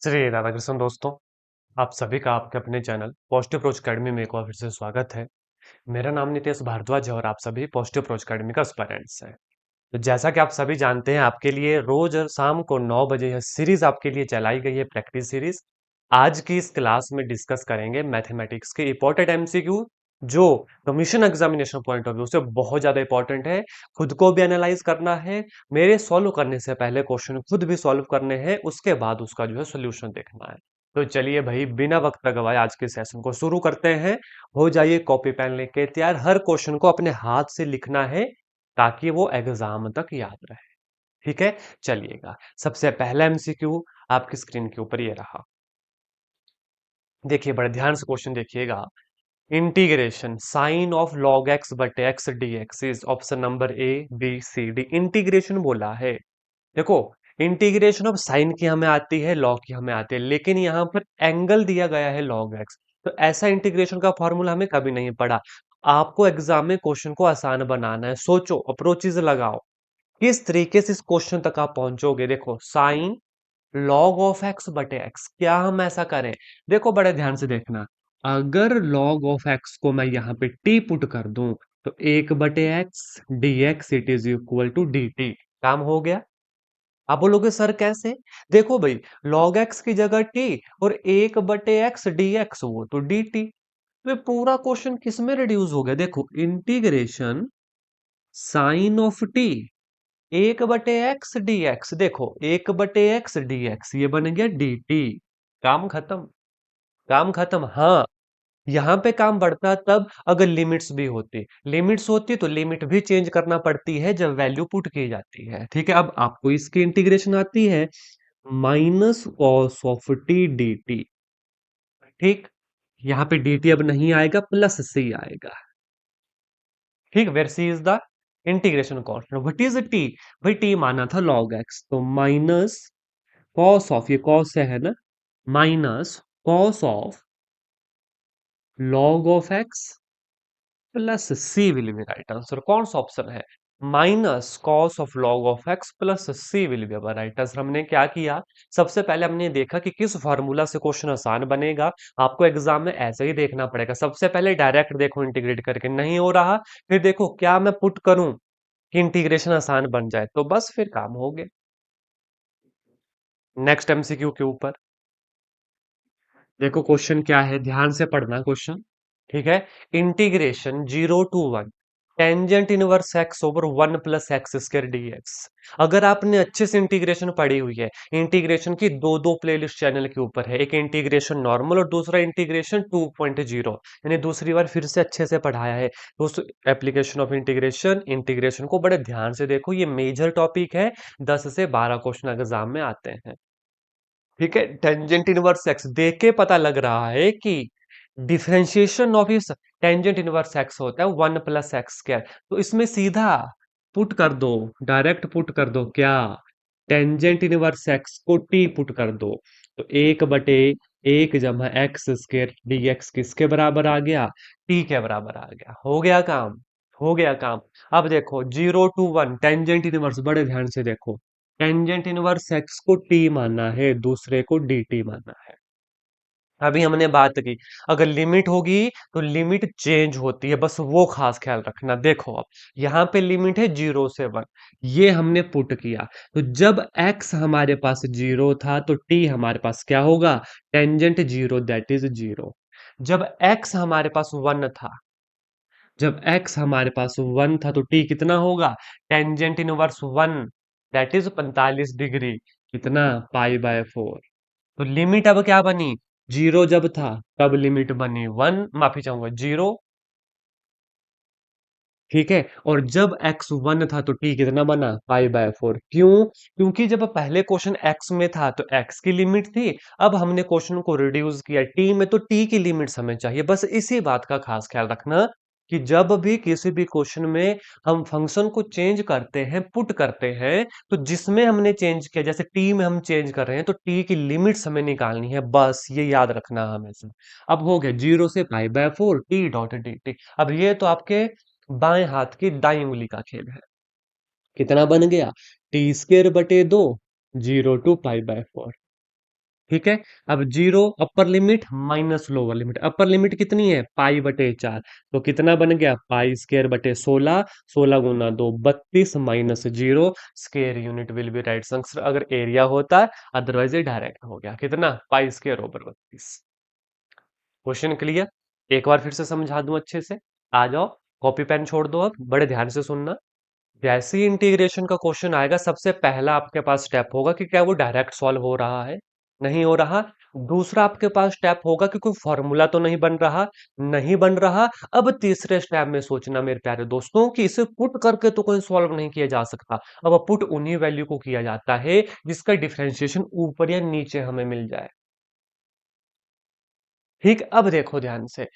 श्री राधाकृष्ण दोस्तों, आप सभी का आपके अपने चैनल पॉजिटिव अप्रोच अकेडमी में एक बार फिर से स्वागत है। मेरा नाम नितेश भारद्वाज है और आप सभी पॉजिटिव अप्रोच अकेडमी का एस्पायरेंट्स हैं। तो जैसा कि आप सभी जानते हैं, आपके लिए रोज शाम को 9 बजे यह सीरीज आपके लिए चलाई गई है, प्रैक्टिस सीरीज। आज की इस क्लास में डिस्कस करेंगे मैथमेटिक्स के इंपॉर्टेंट एमसीक्यू, जो commission examination point of view से बहुत ज्यादा इंपॉर्टेंट है। खुद को भी एनालाइज करना है, मेरे सॉल्व करने से पहले क्वेश्चन खुद भी सॉल्व करने हैं, उसके बाद उसका जो है सोल्यूशन देखना है। तो चलिए भाई, बिना वक्त गवाए आज के सेशन को शुरू करते हैं। हो जाइए कॉपी पेन लेके तैयार, हर क्वेश्चन को अपने हाथ से लिखना है ताकि वो एग्जाम तक याद रहे। ठीक है, चलिएगा। सबसे पहला एमसीक्यू आपकी स्क्रीन के ऊपर ये रहा। देखिए, बड़े ध्यान से क्वेश्चन देखिएगा। Integration sine of log x बटे x d x is option number A B C D. Integration बोला है। देखो, इंटीग्रेशन ऑफ साइन की हमें आती है, लॉग की हमें आती है, लेकिन यहाँ पर एंगल दिया गया है लॉग एक्स। तो ऐसा इंटीग्रेशन का फॉर्मूला हमें कभी नहीं पढ़ा। आपको एग्जाम में क्वेश्चन को आसान बनाना है, सोचो, अप्रोचेज लगाओ, किस तरीके से इस क्वेश्चन तक आप पहुंचोगे। देखो, साइन लॉग ऑफ एक्स बटे एक्स, क्या हम ऐसा करें? देखो, बड़े ध्यान से देखना। अगर लॉग ऑफ एक्स को मैं यहाँ पे टी पुट कर दूं, तो 1/x d x it is equal to d t. काम हो गया। आप बोलोगे सर कैसे? देखो भाई, लॉग एक्स की जगह टी और 1/x डी एक्स वो तो डी टी। तो ये पूरा क्वेश्चन किस में रिड्यूस हो गया? देखो, integration sine of t 1/x d x. देखो, 1/x डी एक्स ये बन गया डी टी। काम खत्म। काम खत्म। हाँ, यहाँ पे काम बढ़ता तब अगर लिमिट्स भी होती। लिमिट्स होती तो लिमिट भी चेंज करना पड़ती है जब वैल्यू पुट की जाती है। ठीक है, अब आपको इसकी इंटीग्रेशन आती है, minus cos of T D T. ठीक, यहाँ पे डी टी अब नहीं आएगा, प्लस सी आएगा। ठीक, where c is the integration constant. What is t? भाई टी माना था लॉग एक्स, तो माइनस कॉस ऑफ, ये कॉस से है ना, minus cos of log of x plus c will be right answer. कौन सा ऑप्शन है? Minus cos of log of x plus c will be right answer. हमने क्या किया? सबसे पहले हमने देखा कि किस फार्मूला से क्वेश्चन आसान बनेगा। आपको एग्जाम में ऐसे ही देखना पड़ेगा। सबसे पहले डायरेक्ट देखो इंटीग्रेट करके, नहीं हो रहा, फिर देखो क्या मैं पुट करूं कि इंटीग्रेशन आसान बन जाए, तो बस फिर काम हो गया। नेक्स्ट एमसीक्यू के ऊपर देखो, क्वेश्चन क्या है, ध्यान से पढ़ना क्वेश्चन। ठीक है, integration 0 to 1 tangent inverse x over 1 + x² dx। अगर आपने अच्छे से इंटीग्रेशन पढ़ी हुई है, इंटीग्रेशन की दो दो प्लेलिस्ट चैनल के ऊपर है, एक इंटीग्रेशन नॉर्मल और दूसरा इंटीग्रेशन 2.0, यानी दूसरी बार फिर से अच्छे से पढ़ाया है। दोस्तों, एप्लीकेशन ऑफ इंटीग्रेशन, इंटीग्रेशन को बड़े ध्यान से देखो, ये मेजर टॉपिक है, 10 से 12 क्वेश्चन एग्जाम में आते हैं। ठीक है, टेंजेंट इनवर्स एक्स देख के पता लग रहा है कि डिफरेंशिएशन ऑफ इस टेंजेंट इनवर्स एक्स होता है 1 + x²। तो इसमें सीधा पुट कर दो, डायरेक्ट पुट कर दो क्या? टेंजेंट इनवर्स एक्स को टी पुट कर दो, तो 1/1 + x² dx किसके बराबर आ गया? टी के बराबर आ गया। हो गया काम। हो गया काम। अब देखो, 0 to 1 टेंजेंट इनवर्स, बड़े ध्यान से देखो, टेंजेंट इनवर्स एक्स को टी माना है, दूसरे को डी टी माना है। अभी हमने बात की, अगर लिमिट होगी तो लिमिट चेंज होती है, बस वो खास ख्याल रखना। देखो, अब यहाँ पे लिमिट है 0 से 1, ये हमने पुट किया, तो जब x हमारे पास 0 था तो t हमारे पास क्या होगा? Tangent 0 that is 0। जब x हमारे पास 1 था, जब x हमारे पास 1 था तो t कितना होगा? Tangent inverse 1 that is 45 degree. कितना? π/4। तो लिमिट अब क्या बनी? 0 जब था तब लिमिट बनी 1, माफी चाहूंगा 0। ठीक है, और जब x 1 था तो t कितना बना? π/4। क्यों? क्योंकि जब पहले क्वेश्चन x में था तो x की लिमिट थी, अब हमने क्वेश्चन को रिड्यूस किया t में, तो t की लिमिट्स हमें चाहिए। बस इसी बात का खास ख्याल रखना कि जब भी किसी भी क्वेश्चन में हम फंक्शन को चेंज करते हैं, पुट करते हैं, तो जिसमें हमने चेंज किया, जैसे t में हम चेंज कर रहे हैं, तो t की लिमिट्स हमें निकालनी है, बस ये याद रखना हमेशा। अब हो गया 0 से π/4 t डॉट डी टी। अब ये तो आपके बाएं हाथ की दाई उंगली का खेल है। कितना बन गया? टी स्क्र बटे 2, 0 to π/4। ठीक है। अब zero upper limit minus lower limit, upper limit कितनी है पाई बटे 4, तो कितना बन गया पाई स्केयर बटे 16, 16 गुना 2 32 minus zero, square unit will be right answer अगर एरिया होता, अदरवाइज ये डायरेक्ट हो गया कितना pi square over 32। Question clear, एक बार फिर से समझा दूं अच्छे से। आ जाओ, कॉपी पेन छोड़ दो, अब बड़े ध्यान से सुनना। जैसे ही इंटीग्रेशन का क्वेश्चन आएगा सबसे पहला आपके पास स्टेप होगा कि क्या वो डायरेक्ट सॉल्व हो रहा है, नहीं हो रहा। दूसरा आपके पास स्टेप होगा कि कोई फॉर्मूला तो नहीं बन रहा, नहीं बन रहा। अब तीसरे स्टेप में सोचना मेरे प्यारे दोस्तों कि इसे पुट करके तो कोई सॉल्व नहीं किया जा सकता। अब पुट उन्हीं वैल्यू को किया जाता है जिसका डिफरेंशिएशन ऊपर या नीचे हमें मिल जाए। ठीक, अब देखो ध्यान से,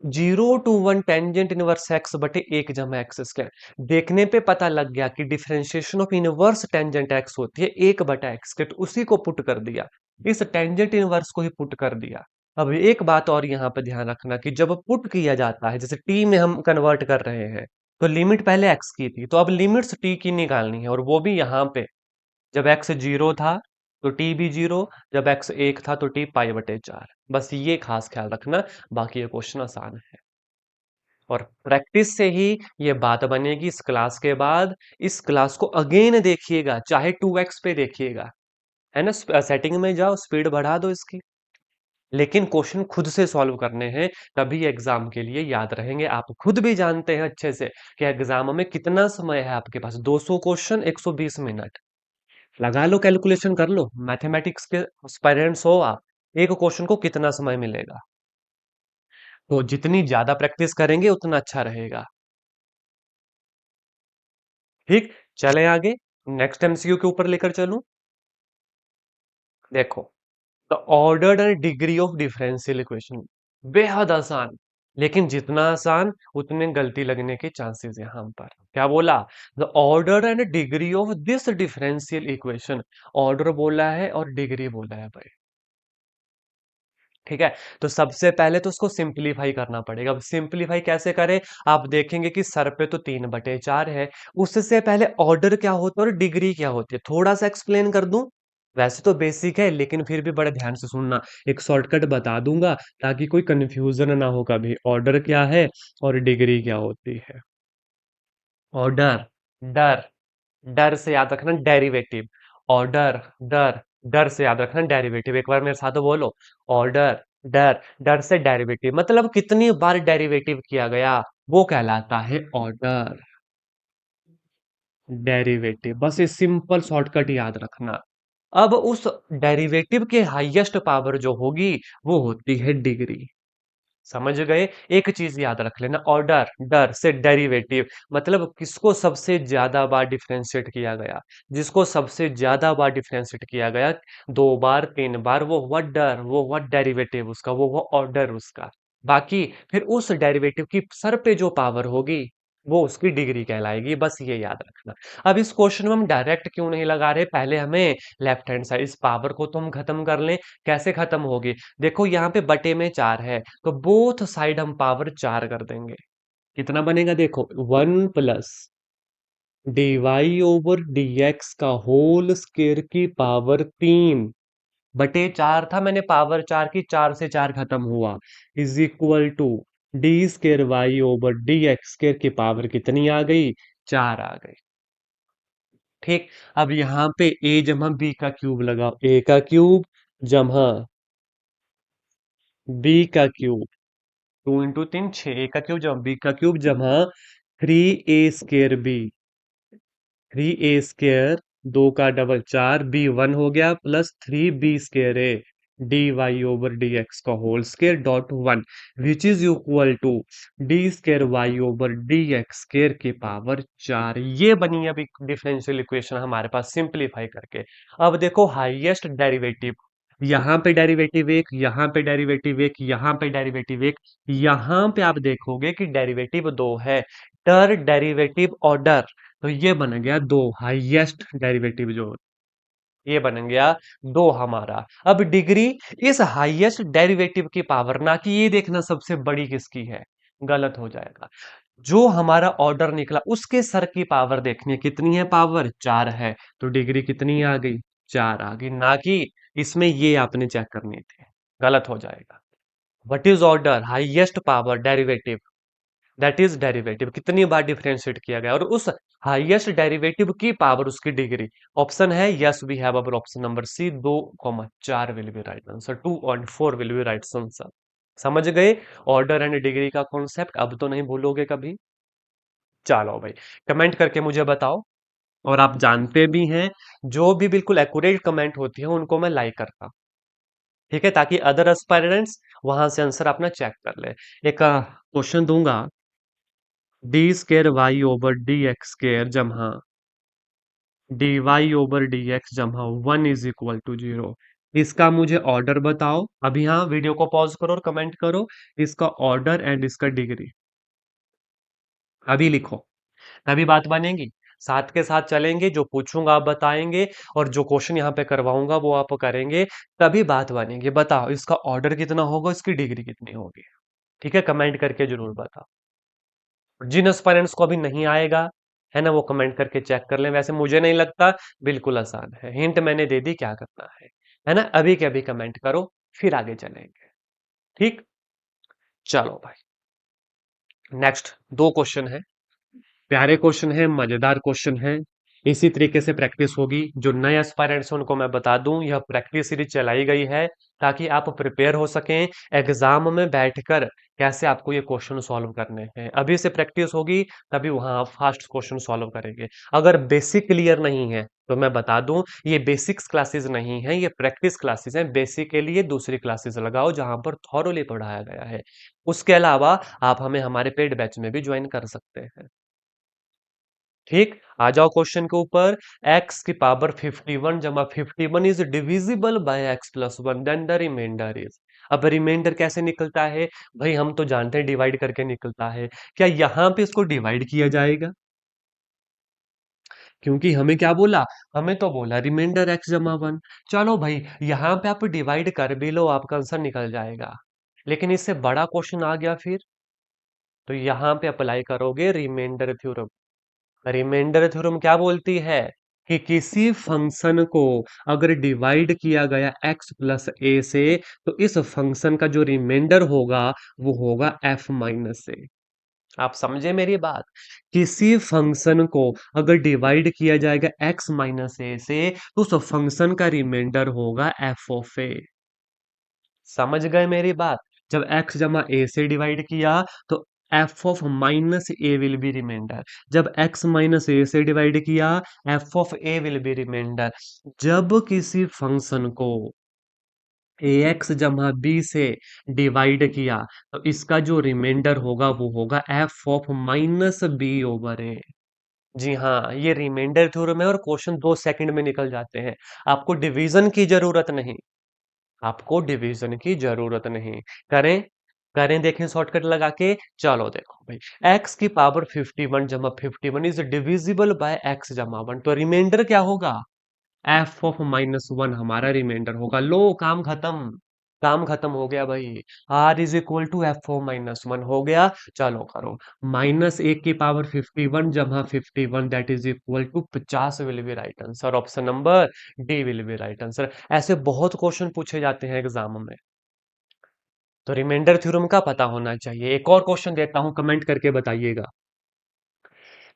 0 to 1 टेंजेंट इनवर्स एक्स बटे 1 जमा एक्स स्क्वायर, देखने पे पता लग गया कि differentiation of inverse tangent x होती है 1 बटा एक्स स्क्वायर, तो उसी को पुट कर दिया, इस टेंजेंट इनवर्स को ही पुट कर दिया। अब एक बात और यहाँ पे ध्यान रखना कि जब पुट किया जाता है, जैसे टी में हम कन्वर्ट कर रहे हैं, तो लिमिट पहले एक्स की थी, तो अब लिमिट्स टी की निकालनी है, और वो भी यहाँ पे जब एक्स जीरो था तो टी भी जीरो, जब एक्स एक था तो टी पाई बटे 4। बस ये खास ख्याल रखना, बाकी ये क्वेश्चन आसान है। और प्रैक्टिस से ही ये बात बनेगी इस क्लास के बाद। इस क्लास को अगेन देखिएगा, चाहे 2x पे देखिएगा, है ना, सेटिंग में जाओ स्पीड बढ़ा दो इसकी, लेकिन क्वेश्चन खुद से सॉल्व करने हैं, तभी एग्जाम के लिए याद रहेंगे। आप खुद भी जानते हैं अच्छे से कि एग्जाम में कितना समय है आपके पास, 200 क्वेश्चन 120 मिनट। लगा लो, कैलकुलेशन कर लो, मैथमेटिक्स के पेरेंट्स हो आप, एक क्वेश्चन को कितना समय मिलेगा। तो जितनी ज्यादा प्रैक्टिस करेंगे उतना अच्छा रहेगा। ठीक, चलें आगे, नेक्स्ट एमसीक्यू के ऊपर लेकर चलूं। देखो, the ordered and degree of differential equation, बेहद आसान, लेकिन जितना आसान उतने गलती लगने के चांसेस यहां पर। क्या बोला, the order and degree of this differential equation, order बोला है और डिग्री बोला है भाई। ठीक है, तो सबसे पहले तो उसको सिंपलीफाई करना पड़ेगा। अब सिंपलीफाई कैसे करें, आप देखेंगे कि सर पे तो 3/4 है, उससे पहले ऑर्डर क्या होता है और डिग्री क्या होती है, थोड़ा सा एक्सप्लेन कर दूं। वैसे तो बेसिक है, लेकिन फिर भी बड़े ध्यान से सुनना, एक शॉर्टकट बता दूंगा ताकि कोई कंफ्यूजन ना हो कभी। ऑर्डर क्या है और डिग्री क्या होती है। ऑर्डर, डर, डर से याद रखना डेरिवेटिव, ऑर्डर, डर, डर से याद रखना डेरिवेटिव, एक बार मेरे साथ बोलो, ऑर्डर, डर, डर से डेरिवेटिव, मतलब कितनी बार डेरिवेटिव किया गया वो कहलाता है ऑर्डर। डेरिवेटिव, बस ये सिंपल शॉर्टकट याद रखना। अब उस डेरिवेटिव के हाईएस्ट पावर जो होगी वो होती है डिग्री। समझ गए, एक चीज याद रख लेना, ऑर्डर डर से डेरिवेटिव, मतलब किसको सबसे ज्यादा बार डिफरेंशिएट किया गया, जिसको सबसे ज्यादा बार डिफरेंशिएट किया गया, 2 बार 3 बार, वो हुआ डर, वो हुआ डेरिवेटिव उसका, वो हुआ ऑर्डर उसका। बाकी फिर उस डेरिवेटिव की सर पे जो पावर होगी वो उसकी डिग्री कहलाएगी, बस ये याद रखना। अब इस क्वेश्चन में हम डायरेक्ट क्यों नहीं लगा रहे, पहले हमें लेफ्ट हैंड साइड इस पावर को तो हम खत्म कर लें। कैसे खत्म होगी, देखो यहाँ पे बटे में 4 है, तो बोथ साइड हम पावर 4 कर देंगे। कितना बनेगा देखो, 1 + dy/dx का होल स्क्वायर की पावर 3 बटे 4 था, मैंने पावर 4 की, 4 से 4 खत्म हुआ, इज इक्वल टू d²y/dx² की पावर कितनी आ गई, 4 आ गई। ठीक, अब यहाँ पे a जमा b का क्यूब लगाओ, a का क्यूब जमा b का क्यूब, 2 × 3 6, a का क्यूब जमा b का क्यूब जमा 3a² b, 3a², 2 का डबल 4, b 1 हो गया, प्लस 3b²a dy/dx का whole square dot 1, which is equal to d²y/dx² की पावर 4। ये बनी अब डिफरेंशियल इक्वेशन हमारे पास सिंपलीफाई करके। अब देखो हाईएस्ट डेरिवेटिव, यहाँ पे डेरिवेटिव एक, यहाँ पे डेरिवेटिव एक, यहाँ पे डेरिवेटिव एक, यहाँ पे आप देखोगे कि डेरिवेटिव 2 है, डर डेरिवेटिव ऑर्डर, तो ये बन गया 2 हाईएस्ट डेरिवेटिव जो, ये बन गया 2 हमारा। अब डिग्री इस हाईएस्ट डेरिवेटिव की पावर, ना कि ये देखना सबसे बड़ी किसकी है, गलत हो जाएगा। जो हमारा ऑर्डर निकला उसके सर की पावर देखनी है, कितनी है पावर 4 है, तो डिग्री कितनी आ गई, 4 आ गई, ना कि इसमें ये आपने चेक करनी थी, गलत हो जाएगा। What is order highest power derivative, that is derivative कितनी बार डिफरेंशिएट किया गया और उस हाईएस्ट डेरिवेटिव की पावर उसकी डिग्री। ऑप्शन है yes we have our option number c, 2,4 will be right answer, 2 और 4 विल बी राइट आंसर। समझ गए ऑर्डर एंड डिग्री का कॉन्सेप्ट, अब तो नहीं भूलोगे कभी। चलो भाई, कमेंट करके मुझे बताओ। और आप जानते भी हैं, जो भी बिल्कुल एक्यूरेट कमेंट होती है उनको मैं लाइक करता हूं, ठीक है, ताकि अदर एस्पायरेंट्स वहां से आंसर अपना चेक कर ले। एक क्वेश्चन दूंगा, d square y over d x square जमा d y over d x जमा 1 = 0। इसका मुझे ऑर्डर बताओ। अभी हाँ, वीडियो को पॉज करो और कमेंट करो इसका ऑर्डर एंड इसका डिग्री। अभी लिखो, तभी बात बनेगी। साथ के साथ चलेंगे, जो पूछूंगा आप बताएंगे, और जो क्वेश्चन यहाँ पे करवाऊंगा वो आप करेंगे, तभी बात बनेगी। बताओ इसका ऑर्डर कितना होगा, इसकी डिग्री कितनी होगी। ठीक है, कमेंट करके जरूर बताओ। जिन एस्पायरेंट्स को अभी नहीं आएगा, है ना, वो कमेंट करके चेक कर लें। वैसे मुझे नहीं लगता, बिल्कुल आसान है, हिंट मैंने दे दी क्या करना है ना। अभी के अभी कमेंट करो, फिर आगे चलेंगे। ठीक, चलो भाई, नेक्स्ट दो क्वेश्चन है, प्यारे क्वेश्चन है, मजेदार क्वेश्चन है। इसी तरीके से प्रैक्टिस होगी। जो नए एस्पायरेंट्स हैं उनको मैं बता दूं, यह प्रैक्टिस सीरीज चलाई गई है ताकि आप प्रिपेयर हो सकें एग्जाम में बैठकर, कैसे आपको ये क्वेश्चन सॉल्व करने हैं। अभी से प्रैक्टिस होगी, तभी वहां आप फास्ट क्वेश्चन सॉल्व करेंगे। अगर बेसिक क्लियर नहीं है तो मैं बता दूं, ये बेसिक्स क्लासेस नहीं है, ये प्रैक्टिस क्लासेस हैं। बेसिक के लिए दूसरी क्लासेस लगाओ जहां पर थॉरोली पढ़ाया गया है। उसके अलावा आप हमें हमारे पेड बैच में भी ज्वाइन कर सकते हैं। ठीक, आ जाओ क्वेश्चन के ऊपर। x की पावर 51 जमा 51 is divisible by x plus 1, then the remainder is. अब रिमाइंडर कैसे निकलता है भाई, हम तो जानते हैं डिवाइड करके निकलता है। क्या यहां पे इसको डिवाइड किया जाएगा, क्योंकि हमें क्या बोला, हमें तो बोला रिमाइंडर x जमा 1। चलो भाई, यहां पे आप डिवाइड कर भी लो, आपका आंसर निकल जाएगा। लेकिन इससे बड़ा क्वेश्चन आ गया फिर, तो यहां पे अप्लाई करोगे रिमाइंडर थ्योरम। रिमाइंडर थ्योरम क्या बोलती है कि किसी फंक्शन को अगर डिवाइड किया गया x प्लस ए से, तो इस फंक्शन का जो रिमाइंडर होगा वो होगा f माइनस ए। आप समझे मेरी बात, किसी फंक्शन को अगर डिवाइड किया जाएगा x माइनस ए से, तो उस फंक्शन का रिमाइंडर होगा f ऑफ ए। समझ गए मेरी बात। जब x जमा ए से डिवाइड किया, तो f of minus a will be remainder. जब x माइनस ए से डिवाइड किया, f of a will be remainder. जब किसी फंक्शन को ax जमा b से डिवाइड किया, तो इसका जो रिमाइंडर होगा वो होगा f of minus b over a. जी हाँ, ये रिमाइंडर थ्योरम है और क्वेश्चन 2 सेकंड में निकल जाते हैं। आपको डिवीजन की जरूरत नहीं, आपको डिवीजन की जरूरत नहीं। करें, करें देखें शॉर्टकट लगा के। चलो देखो भाई, x की पावर 51 जमा 51 इज डिविजिबल बाय x जमा 1, तो रिमाइंडर क्या होगा, f ऑफ माइनस 1 हमारा रिमाइंडर होगा। लो, काम खत्म, काम खत्म हो गया भाई। r is equal to f o minus 1 हो गया। चलो करो, माइनस एक की पावर 51 जमा 51 that is equal to 50 will be right answer, option number d will be right answer. ऐसे बहुत क्वेश्चन पूछे जाते हैं एग्जाम में, तो रिमाइंडर थ्योरम का पता होना चाहिए। एक और क्वेश्चन देता हूं, कमेंट करके बताइएगा।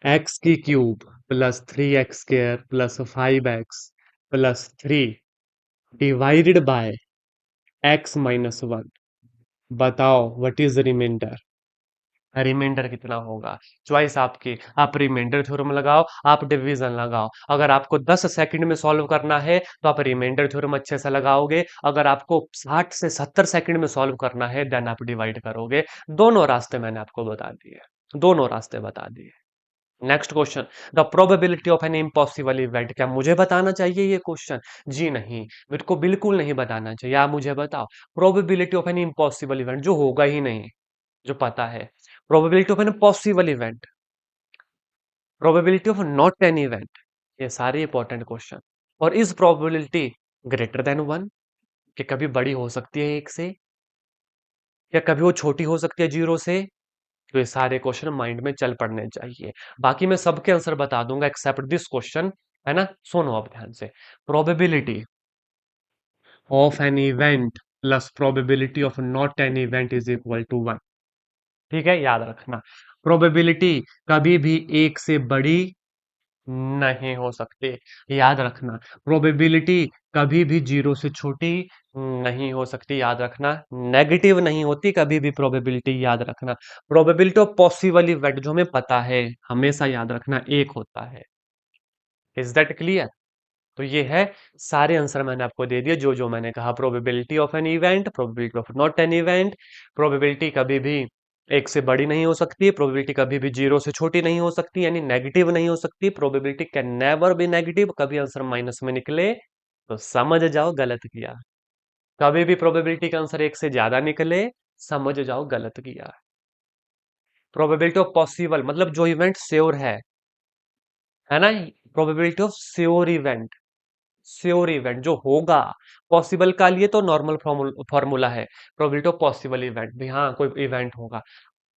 एक्स की cube plus 3x² plus 5x plus 3 divided by x minus 1, बताओ व्हाट इज रिमाइंडर। रिमाइंडर कितना होगा, चॉइस आपकी। आप रिमाइंडर थ्योरम लगाओ, आप डिवीजन लगाओ। अगर आपको 10 सेकंड में सॉल्व करना है तो आप रिमाइंडर थ्योरम अच्छे से लगाओगे। अगर आपको 60 से 70 सेकंड में सॉल्व करना है, देन आप डिवाइड करोगे। दोनों रास्ते मैंने आपको बता दिए, दोनों रास्ते बता दिए। Next question, the probability of an impossible event. क्या मुझे बताना चाहिए ये क्वेश्चन, जी नहीं, मेरे को बिल्कुल नहीं बताना चाहिए। आप मुझे बताओ, probability of an impossible event जो होगा ही नहीं, जो पता है। Probability of an possible event, probability of not an event, ये सारे इंपॉर्टेंट क्वेश्चन। और इस प्रोबेबिलिटी ग्रेटर देन 1, कि कभी बड़ी हो सकती है 1 से, या कभी वो छोटी हो सकती है 0 से। तो ये सारे क्वेश्चन माइंड में चल पड़ने चाहिए। बाकी मैं सबके आंसर बता दूंगा एक्सेप्ट दिस क्वेश्चन, है ना। सुनो अब ध्यान से, probability of an event plus probability of not an event is equal to one. ठीक है, याद रखना। प्रोबेबिलिटी कभी भी एक से बड़ी नहीं हो सकती, याद रखना। प्रोबेबिलिटी कभी भी जीरो से छोटी नहीं हो सकती, याद रखना। नेगेटिव नहीं होती कभी भी प्रोबेबिलिटी, याद रखना। प्रोबेबिलिटी ऑफ पॉसिबल इवेंट जो हमें पता है, हमेशा याद रखना एक होता है। Is that clear? तो ये है, सारे आंसर मैंने आपको दे दिए जो जो मैंने कहा। Probability of an event, probability of not an event, probability कभी भी एक से बड़ी नहीं हो सकती, प्रोबेबिलिटी कभी भी जीरो से छोटी नहीं हो सकती, यानी नेगेटिव नहीं हो सकती। Probability can never be negative, कभी आंसर माइनस में निकले तो समझ जाओ गलत किया। कभी भी प्रोबेबिलिटी का आंसर एक से ज्यादा निकले, समझ जाओ गलत किया। प्रोबेबिलिटी ऑफ पॉसिबल मतलब जो इवेंट श्योर है ना। प्रोबेबिलिटी ऑफ श्योर इवेंट जो होगा। पॉसिबल का लिए तो नॉर्मल फॉर्मूला है, प्रोबेबिलिटी ऑफ पॉसिबल इवेंट भी, हाँ कोई इवेंट होगा।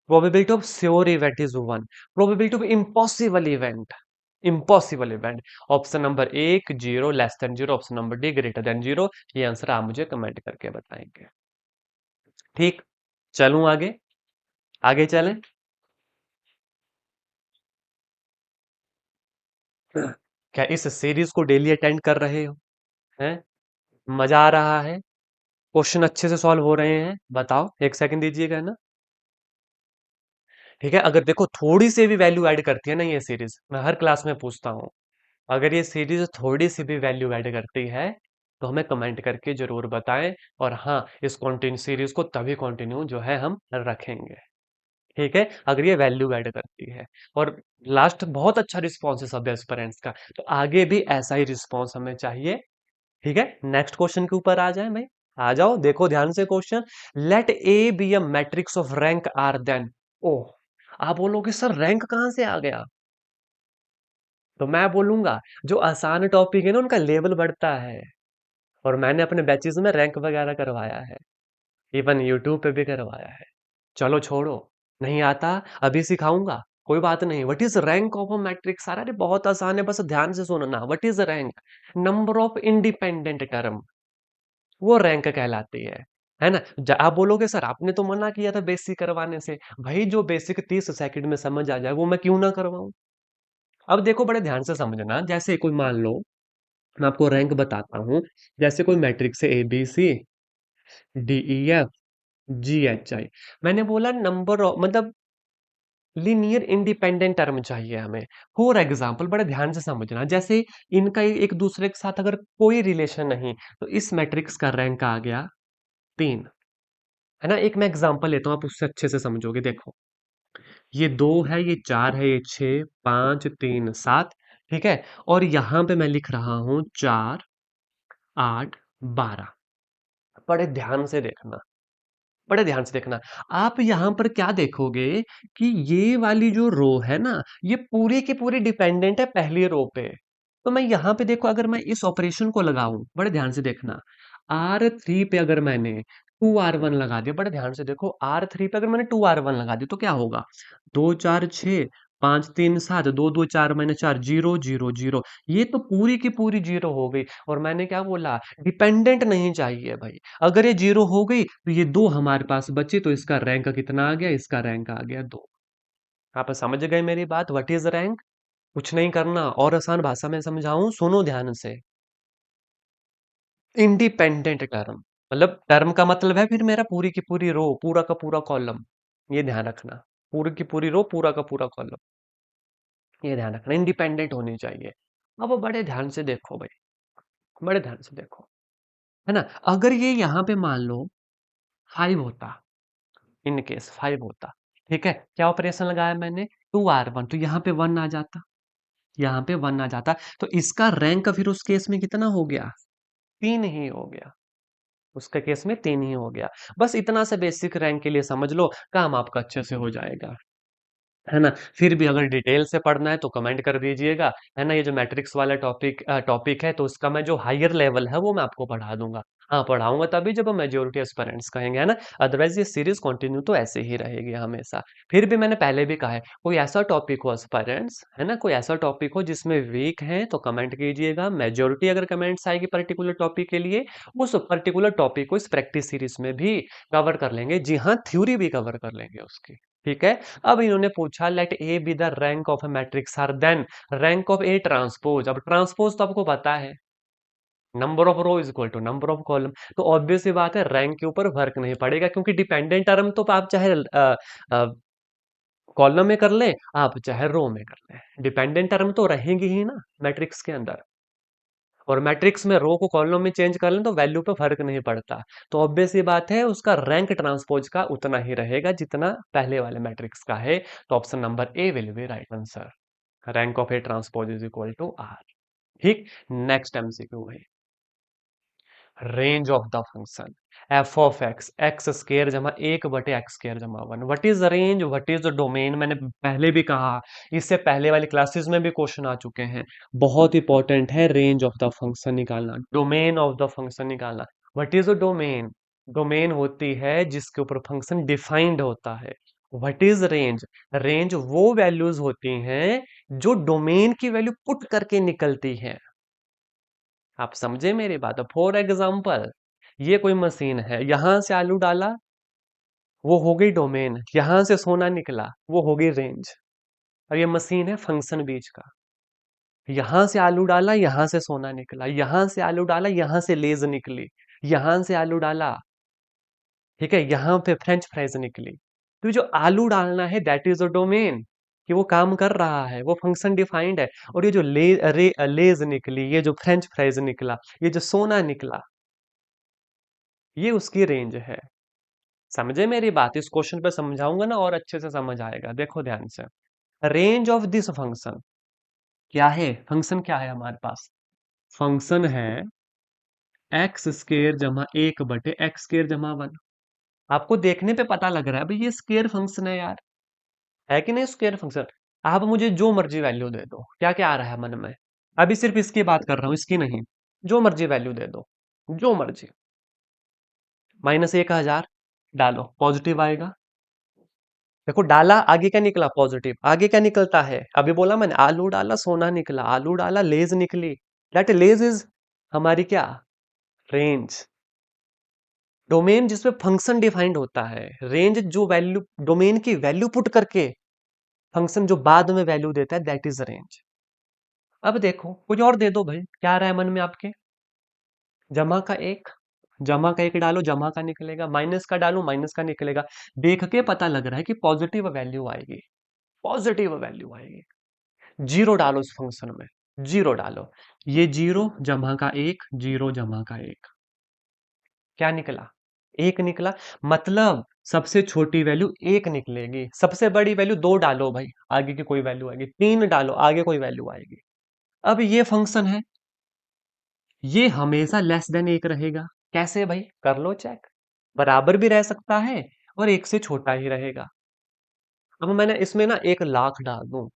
Probability of sure event is one. Probability of impossible event, option number एक zero, less than zero, option number D greater than zero. ये आंसर आप मुझे कमेंट करके बताएंगे। ठीक, चलूं आगे, आगे चलें। क्या इस सीरीज को डेली अटेंड कर रहे हो? हैं? मजा आ रहा है? क्वेश्चन अच्छे से सॉल्व हो रहे हैं? बताओ, एक सेकंड दीजिएगा ना। ठीक है, अगर देखो थोड़ी सी भी वैल्यू ऐड करती है ना ये सीरीज, मैं हर क्लास में पूछता हूँ, अगर ये सीरीज थोड़ी सी भी वैल्यू ऐड करती है तो हमें कमेंट करके जरूर बताएं। और हाँ, इस कंटिन्यू सीरीज को तभी कंटिन्यू जो है हम रखेंगे। ठीक है, अगर ये वैल्यू ऐड करती है। और लास्ट बहुत अच्छा रिस्पॉन्स है सब एस्पिरेंट्स का, तो आगे भी ऐसा ही रिस्पॉन्स हमें चाहिए। ठीक है, नेक्स्ट क्वेश्चन के ऊपर आ जाए भाई। आ जाओ, देखो ध्यान से question. Let A be a matrix of rank R then. Oh, आप बोलोगे सर रैंक कहां से आ गया? तो मैं बोलूंगा, जो आसान टॉपिक है ना उनका लेवल बढ़ता है। और मैंने अपने बैचेस में रैंक वगैरह करवाया है, इवन यूट्यूब पे भी करवाया है। चलो छोड़ो, नहीं आता, अभी सिखाऊंगा, कोई बात नहीं। What is rank of a matrix? अरे बहुत आसान है, बस ध्यान से सुनना। What is rank? Number of independent term, वो रैंक कहलाती है ना। आप बोलोगे सर आपने तो मना किया था बेसिक करवाने से। भाई जो बेसिक 30 सेकंड में समझ आ जाए वो मैं क्यों ना करवाऊं। अब देखो बड़े ध्यान से समझना, जैसे कोई मान लो, मैं आपको रैंक बताता हूँ। जैसे कोई मैट्रिक्स है ABCDEFGHI। मैंने बोला नंबर मतलब लीनियर इंडिपेंडेंट टर्म चाहिए हमें। फॉर एग्जाम्पल बड़े ध्यान से समझना, जैसे इनका एक दूसरे के साथ अगर कोई रिलेशन नहीं, तो इस मैट्रिक्स का रैंक आ गया 3। है ना, एक मैं एग्जांपल लेता हूँ, आप उससे अच्छे से समझोगे। देखो, ये 2 है, ये 4 है, ये 6, 5, 3, 7। ठीक है, और यहां पे मैं लिख रहा हूं 4, 8, 12। बड़े ध्यान से देखना, बड़े ध्यान से देखना। आप यहां पर क्या देखोगे कि ये वाली जो रो है ना, ये पूरी की पूरी डिपेंडेंट है पहली रो पे। तो मैं यहां पे देखो, अगर मैं इस ऑपरेशन को लगाऊं, बड़े ध्यान से देखना। R3 पे अगर मैंने 2R1 लगा दिया, बड़े ध्यान से देखो, R3 पे अगर मैंने 2R1 लगा दिया तो क्या होगा? 2 4 6, 5 3 7, 2 2 4 - 4, 0 0 0। ये तो पूरी की पूरी जीरो हो गई। और मैंने क्या बोला? डिपेंडेंट नहीं चाहिए भाई। अगर ये जीरो हो गई तो ये दो हमारे पास बची, तो इसका रैंक कितना आ गया? इसका रैंक आ गया 2। आप समझ गए मेरी बात? What is rank? कुछ नहीं करना, और आसान भाषा में समझाऊं, सुनो ध्यान से। इंडिपेंडेंट टर्म मतलब टर्म का मतलब है फिर मेरा पूरी की पूरी रो, पूरा का पूरा कॉलम। ये ध्यान रखना, पूरी की पूरी रो, पूरा का पूरा कॉलम, ये ध्यान रखना, इंडिपेंडेंट होनी चाहिए। अब बड़े ध्यान से देखो भाई, बड़े ध्यान से देखो, है ना। अगर ये यहाँ पे मान लो 5 होता, इन केस 5 होता, ठीक है, क्या ऑपरेशन लगाया मैंने? 2R1, तो यहाँ पे 1 आ जाता, यहाँ पे 1 आ जाता, तो इसका रैंक फिर उस केस में कितना हो गया? 3 ही हो गया। उसके केस में 3 ही हो गया। बस इतना सा बेसिक रैंक के लिए समझ लो, काम आपका अच्छे से हो जाएगा। है ना? फिर भी अगर डिटेल से पढ़ना है तो कमेंट कर दीजिएगा, है ना? ये जो मैट्रिक्स वाला टॉपिक है तो उसका मैं जो हायर लेवल है वो मैं आपको पढ़ा दूँगा। हाँ, पढ़ाऊँगा तभी जब मेजॉरिटी एस्पिरेंट्स कहेंगे, है ना? अदरवाइज़ ये सीरीज़ कंटिन्यू तो ऐसे ही रहेगी हमेशा। फिर भी मैंने पहले भी कहा है, कोई ऐसा टॉपिक हो एस्पिरेंट्स, है ना? कोई ऐसा टॉपिक हो जिसमें वीक हैं तो कमेंट कीजिएगा। मेजॉरिटी अगर कमेंट्स आएगी पर्टिकुलर टॉपिक के लिए, उस पर्टिकुलर टॉपिक को इस प्रैक्टिस सीरीज़ में भी कवर कर लेंगे। जी हाँ, थ्योरी भी कवर कर लेंगे उसकी। ठीक है। अब इन्होंने पूछा let A be the rank of a matrix R then rank of A transpose. अब ट्रांसपोज तो आपको पता है, number of row is equal to number of column. तो ऑब्वियस सी बात है रैंक के ऊपर फर्क नहीं पड़ेगा, क्योंकि डिपेंडेंट टर्म तो आप चाहे कॉलम में कर ले, आप चाहे रो में कर ले, डिपेंडेंट टर्म तो रहेंगी ही ना मैट्रिक्स के अंदर। और मैट्रिक्स में रो को कॉलम में चेंज कर लें तो वैल्यू पे फर्क नहीं पड़ता। तो ऑब्वियस ये बात है उसका रैंक ट्रांसपोज का उतना ही रहेगा जितना पहले वाले मैट्रिक्स का है। तो option number A will be right answer. Rank of A transpose is equal to R. ठीक। नेक्स्ट एमसीक्यू है range of the function f of x square जमा एक बटे एक्स स्केयर जमा one. What is the range, what is the domain? मैंने पहले भी कहा, इससे पहले वाली क्लासेस में भी क्वेश्चन आ चुके हैं। बहुत इंपॉर्टेंट है रेंज ऑफ द फंक्शन निकालना, डोमेन ऑफ द फंक्शन निकालना। What is the domain? Domain होती है जिसके ऊपर फंक्शन डिफाइंड होता है। What is range? रेंज वो वैल्यूज होती हैं जो डोमेन की वैल्यू पुट करके निकलती हैं। आप समझे मेरी बात? फॉर एग्जाम्पल, ये कोई मशीन है, यहां से आलू डाला, वो हो गई डोमेन। यहां से सोना निकला, वो हो गई रेंज। और ये मशीन है फंक्शन बीच का। यहां से आलू डाला, यहां से सोना निकला, यहां से आलू डाला, यहां से लेज निकली, यहां से आलू डाला, ठीक है, यहां पे फ्रेंच फ्राइज निकली। तो ये जो आलू डालना है दैट इज अ डोमेन, कि वो काम कर रहा है, वो फंक्शन डिफाइंड है। और ये जो लेज निकली, ये जो फ्रेंच फ्राइज निकला, ये जो सोना निकला, ये उसकी रेंज है। समझे मेरी बात? इस क्वेश्चन पे समझाऊंगा ना और अच्छे से समझ आएगा। देखो ध्यान से, रेंज ऑफ दिस फंक्शन क्या है? फंक्शन क्या है हमारे पास? फंक्शन है एक्स स्केयर जमा एक बटे एक्स स्केयर जमा वन। आपको देखने पे पता लग रहा है भाई ये स्केयर फंक्शन है यार, है कि नहीं स्केयर फंक्शन? आप मुझे जो मर्जी वैल्यू दे दो, क्या क्या आ रहा है मन में? अभी सिर्फ इसकी बात कर रहा हूं, इसकी नहीं। जो मर्जी वैल्यू दे दो, जो मर्जी। -1000 डालो, पॉजिटिव आएगा। देखो डाला, आगे क्या निकला? पॉजिटिव। आगे क्या निकलता है? अभी बोला मैंने, आलू डाला सोना निकला, आलू डाला लेज निकली। दैट लेज इज हमारी क्या? रेंज। डोमेन जिसपे फंक्शन डिफाइंड होता है। रेंज जो वैल्यू, डोमेन की वैल्यू पुट करके फंक्शन जो बाद में वैल्यू देता है दैट इज रेंज। अब देखो कुछ और दे दो भाई, क्या आ रहा है मन में आपके? जमा का एक, जमा का एक डालो, जमा का निकलेगा। माइनस का डालो, माइनस का निकलेगा। देख के पता लग रहा है कि पॉजिटिव वैल्यू आएगी, पॉजिटिव वैल्यू आएगी। जीरो डालो इस फंक्शन में, जीरो डालो। ये जीरो जमा का एक, जीरो जमा का एक, क्या निकला? एक निकला। मतलब सबसे छोटी वैल्यू एक निकलेगी, सबसे बड़ी वैल्यू दो डालो भाई, आगे की कोई वैल्यू आएगी। तीन डालो, आगे कोई वैल्यू आएगी। अब ये फंक्शन है, ये हमेशा लेस देन एक रहेगा। कैसे भाई? कर लो चेक। बराबर भी रह सकता है और एक से छोटा ही रहेगा। अब मैंने इसमें ना 1 लाख डाल दूं,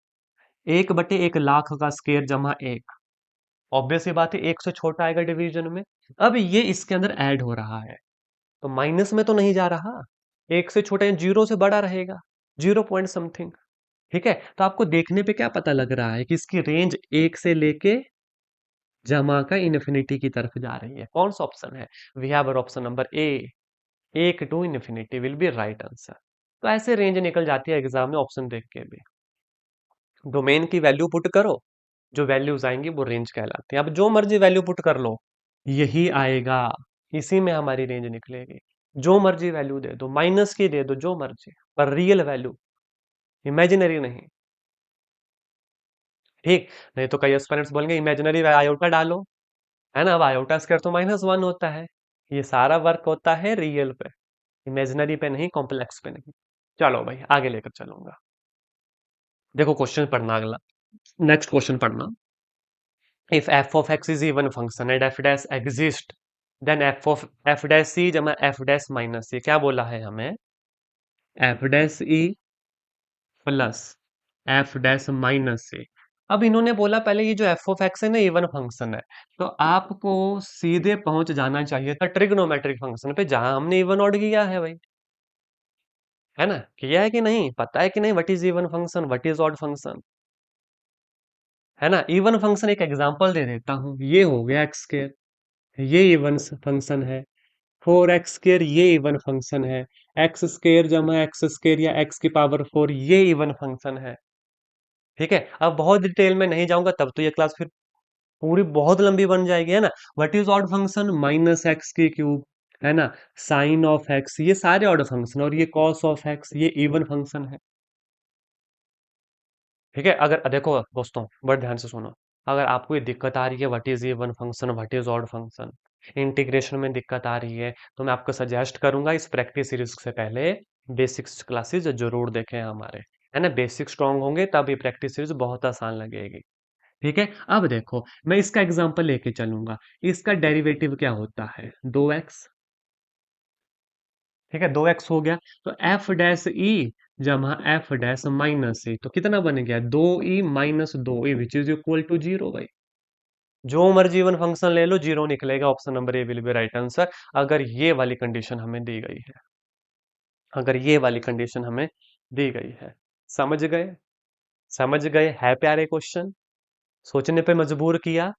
1/1 लाख का स्केयर जमा एक, ऑब्वियस सी बात है एक से छोटा आएगा डिवीजन में। अब ये इसके अंदर ऐड हो रहा है, तो माइनस में तो नहीं जा रहा, एक से छोटा जीरो से बड़ा रहेगा, 0 पॉइंट समथिंग। ठीक है, तो आपको देखने पे क्या पता लग रहा है कि इसकी रेंज एक से लेके जमा का इन्फिनिटी की तरफ जा रही है। कौन सा ऑप्शन है? We have option number A, एक to infinity will be right answer. तो ऐसे रेंज निकल जाती है एग्जाम में ऑप्शन देख के भी। डोमेन की वैल्यू पुट करो, जो वैल्यूज आएंगी वो रेंज कहलाती है। अब जो मर्जी वैल्यू पुट कर लो, यही आएगा, इसी में हमारी रेंज निकलेगी। जो मर्जी वैल्यू दे दो, माइनस की दे दो, जो मर्जी, पर रियल वैल्यू, इमेजिनरी नहीं। ठीक। नहीं तो कई एस्पिरेंट्स बोलेंगे इमेजिनरी आयोटा डालो, है ना? अब आयोटा स्क्वायर तो -1 होता है। ये सारा वर्क होता है रियल पे, इमेजिनरी पे नहीं, कॉम्प्लेक्स पे नहीं। चलो भाई आगे लेकर चलूंगा। देखो क्वेश्चन पढ़ना अगला, नेक्स्ट क्वेश्चन पढ़ना। If F of X is even function and F dash exist, then F dash C जमा एफ डैश माइनस सी। क्या बोला है हमें? F dash E plus F dash minus A. अब इन्होंने बोला पहले ये जो एफ ऑफ एक्स है ना इवन फंक्शन है, तो आपको सीधे पहुंच जाना चाहिए था ट्रिग्नोमेट्रिक फंक्शन पे जहां हमने इवन ऑड किया है भाई, है ना? किया है कि नहीं, पता है कि नहीं what is even function, what is odd function, है ना? इवन फंक्शन एक एग्जांपल दे देता हूँ, ये हो गया एक्स स्क्र, ये इवन फंक्शन है। 4x² ये इवन फंक्शन है। एक्स स्क्र जमा एक्स स्क्र या एक्स की पावर 4 ये इवन फंक्शन है। ठीक है, अब बहुत डिटेल में नहीं जाऊंगा, तब तो ये क्लास फिर पूरी बहुत लंबी बन जाएगी, है ना? What is odd function, minus x की क्यूब, है ना? साइन ऑफ एक्स, ये सारे ऑड फंक्शन, और ये कॉस ऑफ एक्स ये इवन फंक्शन है। ठीक है, अगर देखो दोस्तों बड़े ध्यान से सुनो, अगर आपको ये दिक्कत आ रही है what is even function, what is odd function, integration में दिक्कत आ रही है, तो मैं आपको सजेस्ट करूंगा इस प्रैक्टिस सीरीज से पहले बेसिक्स क्लासेस जरूर देखें हमारे, है ना? बेसिक स्ट्रांग होंगे तब ये प्रैक्टिस सीरीज बहुत आसान लगेगी। ठीक है, अब देखो मैं इसका एग्जांपल लेके चलूंगा। इसका डेरिवेटिव क्या होता है, 2x। ठीक है, 2x हो गया, तो एफ डैश ई जमा एफ डैश माइनस ए, तो कितना बन गया, 2e minus 2e which is equal to 0 भाई। जो मर्जी वन फंक्शन ले लो, जीरो निकलेगा, option number A will be right answer, अगर ये वाली कंडीशन हमें दी गई है, अगर ये वाली कंडीशन हमें दी गई है। समझ गए? समझ गए? है प्यारे क्वेश्चन, सोचने पे मजबूर किया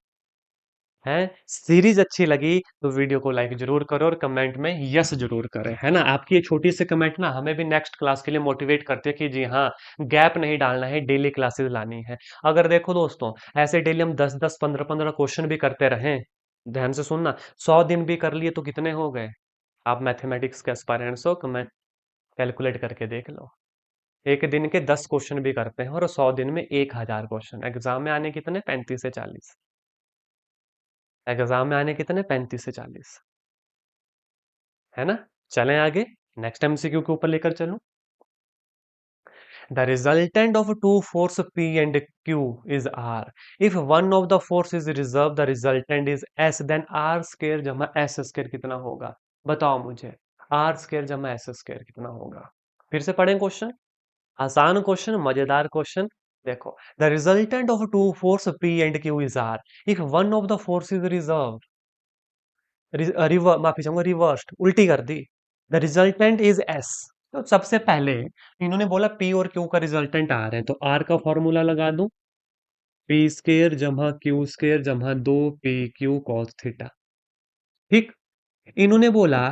है। सीरीज अच्छी लगी तो वीडियो को लाइक जरूर करो और कमेंट में यस जरूर करें, है ना? आपकी ये छोटी सी कमेंट ना हमें भी नेक्स्ट क्लास के लिए मोटिवेट करती है कि जी हाँ, गैप नहीं डालना है, डेली क्लासेस लानी है। अगर देखो दोस्तों, ऐसे डेली हम 10-10 15-15 क्वेश्चन भी करते रहें, ध्यान से सुनना, 100 दिन भी कर लिए तो कितने हो गए? आप मैथमेटिक्स के एस्पायरेंट्स हो, कमेंट कैलकुलेट करके देख लो। एक दिन के 10 क्वेश्चन भी करते हैं और 100 दिन में 1000 क्वेश्चन, एग्जाम में आने कितने, 35 से 40। एग्जाम में आने कितने, 35 से 40, है ना? चलें आगे, नेक्स्ट एमसीक्यू के ऊपर लेकर चलूं। The resultant of two force P and Q is R। If one of the force is reserve the resultant is S, then R square जमा S स्क्वायर कितना होगा? बताओ मुझे, R स्क्वायर जमा S स्क्वायर कितना होगा? फिर से पढ़ें क्वेश्चन, आसान क्वेश्चन, मजेदार क्वेश्चन। देखो, the resultant of two force P and Q is R। If one of the force is reserve, माफी चाहूंगा, रिवर्स्ड, उल्टी कर दी, द रिजल्टेंट इज एस। तो सबसे पहले इन्होंने बोला पी और क्यू का रिजल्टेंट आर है, तो आर का फॉर्मूला लगा दूं, पी स्केयर जमा क्यू स्केयर जमा 2 PQ कॉस थीटा। ठीक, इन्होंने बोला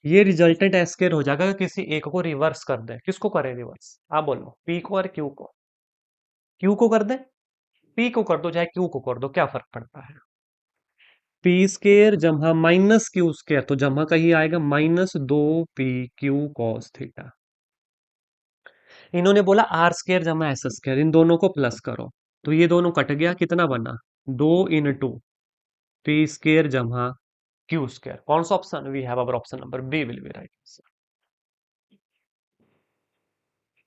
ये रिजल्टेंट एस स्केयर हो जाएगा, किसी एक को रिवर्स कर दे, किसको करे रिवर्स, आप बोलो, पी को और क्यू को? क्यू को कर दे, पी को कर दो चाहे क्यू को कर दो, क्या फर्क पड़ता है? पी स्केयर जमा माइनस क्यू स्केयर, तो जमा का ही आएगा, -2 PQ कॉस थीटा। इन्होंने बोला आर स्केयर जमा एस स्केयर, इन दोनों को प्लस करो, तो ये दोनों कट गया, कितना बना, 2 × पी स्केयर जमा क्यू स्केयर। कौन सा option, we have our option number B will be right.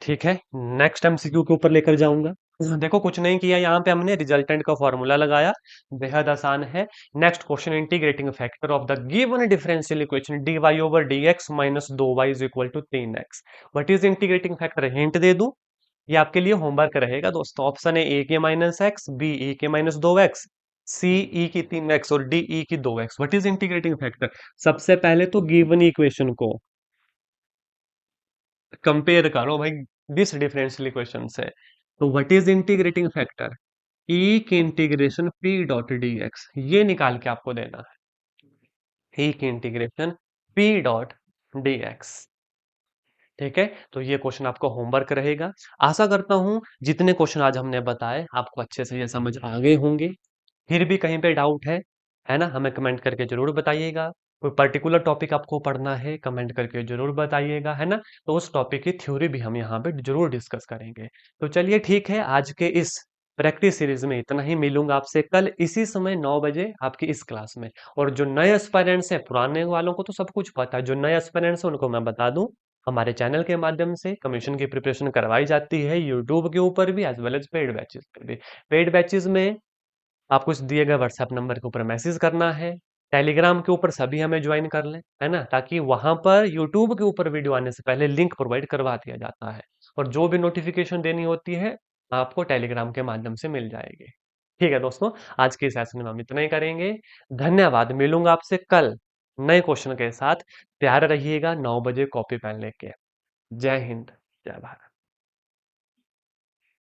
ठीक है, नेक्स्ट एमसीक्यू के ऊपर लेकर जाऊंगा। देखो कुछ नहीं किया, यहाँ पे हमने रिजल्टेंट का फॉर्मूला लगाया, बेहद आसान है। Next question, integrating factor of the given differential equation dy/dx minus 2y is equal to 3x। What is integrating factor, hint दे दूं, ये आपके लिए होमवर्क रहेगा दोस्तों। ऑप्शन है ए के माइनस एक्स, बी ए के माइनस 2x, सी ई की 3x और डी ई की 2x। What is integrating factor, सबसे पहले तो गिवन इक्वेशन को कंपेयर करो भाई दिस डिफरेंशियल इक्वेशन से। तो व्हाट इज इंटीग्रेटिंग फैक्टर, ई की integration P dot D x, ये निकाल के आपको देना है, ई की integration P dot D x. ठीक है, तो ये क्वेश्चन आपका होमवर्क रहेगा। आशा करता हूं जितने क्वेश्चन आज हमने बताए आपको अच्छे से ये समझ आ गए होंगे। फिर भी कहीं पे डाउट है ना, हमें कमेंट करके जरूर बताइएगा। कोई पर्टिकुलर टॉपिक आपको पढ़ना है, कमेंट करके जरूर बताइएगा, है ना? तो उस टॉपिक की थ्योरी भी हम यहाँ पे जरूर डिस्कस करेंगे। तो चलिए ठीक है, आज के इस प्रैक्टिस सीरीज में इतना ही, मिलूंगा आपसे कल इसी समय 9 बजे आपकी इस क्लास में। और जो नए एस्पायरेंट्स हैं, पुराने वालों को तो सब कुछ पता है, जो नए एस्पायरेंट्स हैं उनको मैं बता दूं, हमारे चैनल के माध्यम से कमीशन की प्रिपरेशन करवाई जाती है, यूट्यूब के ऊपर भी as well as paid batches पर भी। पेड बैचेस में आपको इस दिए गए व्हाट्सएप नंबर के ऊपर मैसेज करना है, टेलीग्राम के ऊपर सभी हमें ज्वाइन कर लें, है ना, ताकि वहां पर यूट्यूब के ऊपर वीडियो आने से पहले लिंक प्रोवाइड करवा दिया जाता है। और जो भी नोटिफिकेशन देनी होती है आपको टेलीग्राम के माध्यम से मिल जाएगी। ठीक है दोस्तों, आज के सेशन में हम इतना ही करेंगे। धन्यवाद। मिलूंगा आपसे कल नए क्वेश्चन के साथ। तैयार रहिएगा 9 बजे कॉपी पेन लेके। जय हिंद, जय भारत।